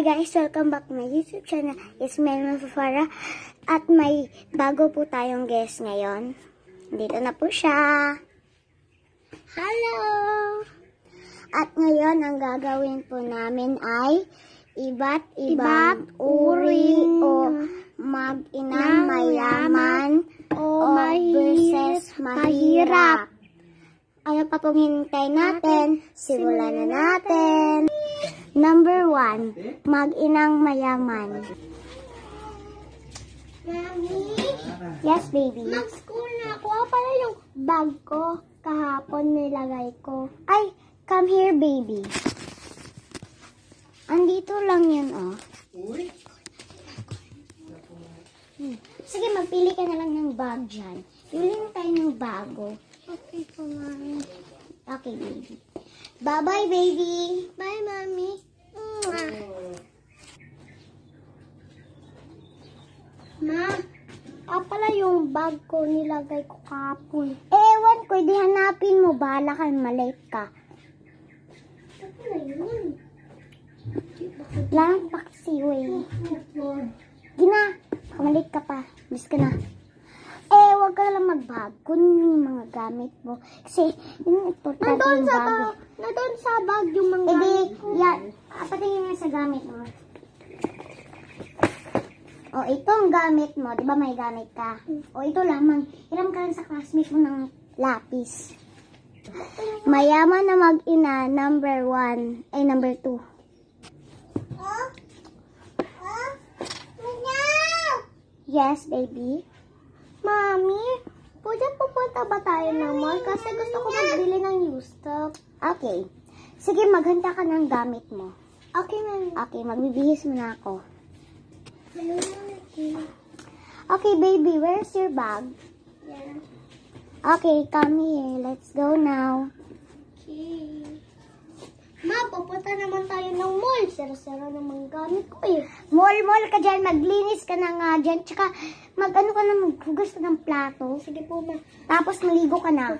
Hi guys, welcome back to my YouTube channel. It's Melman Fafara. At may bago po tayong guest ngayon. Dito na po siya. Hello! At ngayon, ang gagawin po namin ay iba't ibang uri o mag-inang mayaman o versus mahirap. Ano pa pong hintay natin? Simulan na natin. Number 1, mag-inang mayaman. Mami? Yes, baby. Mag-school na ako. Pala yung bag ko. Kahapon nilagay ko. Ay, come here, baby. Andito lang yun, oh. Sige, magpili ka na lang ng bag dyan. Pili na tayo ng bago. Okay po, Mami. Okay, baby. Bye-bye, baby. Bye, Mami. Ma, pala yung bag ko nilagay ko kahapon. Ewan ko, di hanapin mo. Bahala ka, malate ka. Ano yun? Lang paksiway. Gina, kamalate ka pa. Miss ka na. Huwag ka lang mag-bag. Kunin yung mga gamit mo. Kasi, yun importante yung bag. Nandun sa bag yung mga gamit ko. Yan. Patingin nga sa gamit mo. O, itong gamit mo. Di ba may gamit ka? O, ito lamang. Hiram ka lang sa classmate mo ng lapis. Mayaman na mag-ina, number 1. Ay, number 2. Yes, baby. Mami, pwede pupunta ba tayo ng mall? Kasi gusto ko magbili ng new stock. Okay. Sige, maghanda ka ng gamit mo. Okay, Mami. Okay, magbibihis mo na ako. Okay, baby, where's your bag? Yeah. Okay, come here. Let's go now. Okay. Ma, pupunta naman tayo ng mall. Sira-sira naman gamit ko eh. Mall ka dyan. Maglinis ka na nga dyan. Tsaka, mag-ano ka na, maghugas ka ng plato. Sige po, Ma. Tapos, maligo ka na.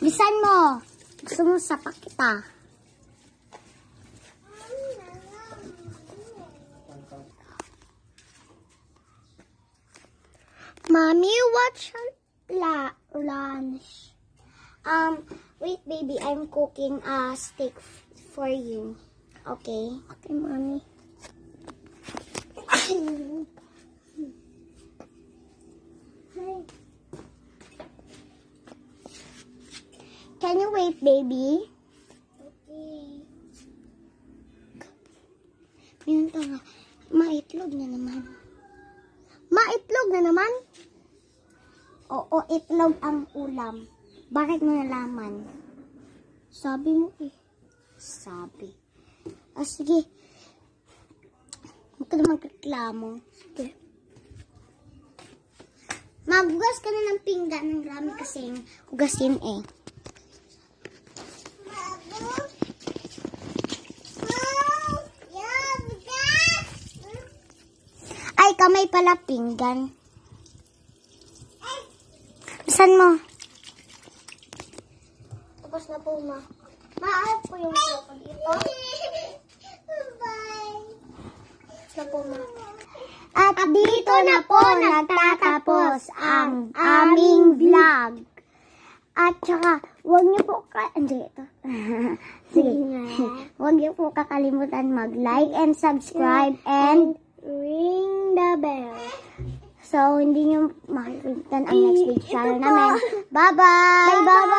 Bisan mo. Gusto mo sapak kita. Mommy, what's lunch? Wait, baby. I'm cooking a steak for you. Okay? Okay, Mommy. Can you wait, baby? Okay. Minunta nga. Maitlog na naman. Maitlog na naman? Oo, itlog ang ulam. Bakit mo nalaman? Sabi mo eh. Sabi. Sige. Huwag ka na magreklamo. Sige. Maghugas ka na ng pinggan. Ang rami kasing hugasin eh. Ay, kamay pala pinggan. Saan mo? Tapos na po, Ma. Maayap po yung sofa dito. Tapos na po, Ma. At dito na po nagtatapos ang aming vlog. At saka, huwag niyo po ito. Sige. Huwag niyo po kakalimutan mag-like and subscribe and Ring the bell. so, hindi niyo makikita ang next video channel namin. Bye-bye! Bye-bye!